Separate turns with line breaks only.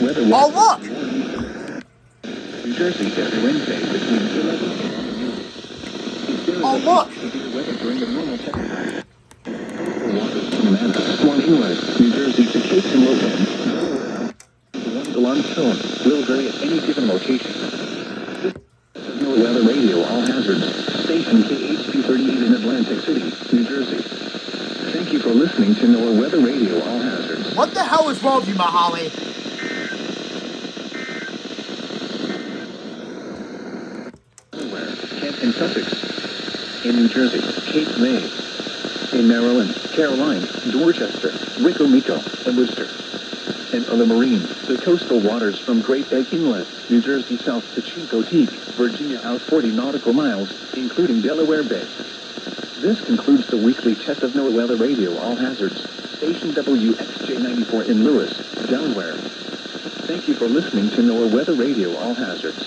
Weather.
Oh, look!
New Jersey every Wednesday between 11 and noon. If there is
Oh,
a
look!
severe weather during the normal time. Waters from Manna, Swan Inlet, New Jersey to Cape and Lowland. The one alarm tone will vary at any given location. This is no weather radio, all hazards. Station KHB38 in Atlantic City, New Jersey. Thank you for listening to NOAA Weather Radio, all hazards.
What the hell is wrong with you, Mahali?
Kent and Sussex. In New Jersey, Cape May. In Maryland, Caroline, Dorchester, Wicomico, and Worcester. And on the marine, the coastal waters from Great Egg Inlet, New Jersey south to Chincoteague, Virginia out 40 nautical miles, including Delaware Bay. This concludes the weekly test of NOAA Weather Radio, all hazards. Station WXJ94 in Lewis, Delaware. Thank you for listening to NOAA Weather Radio, all hazards.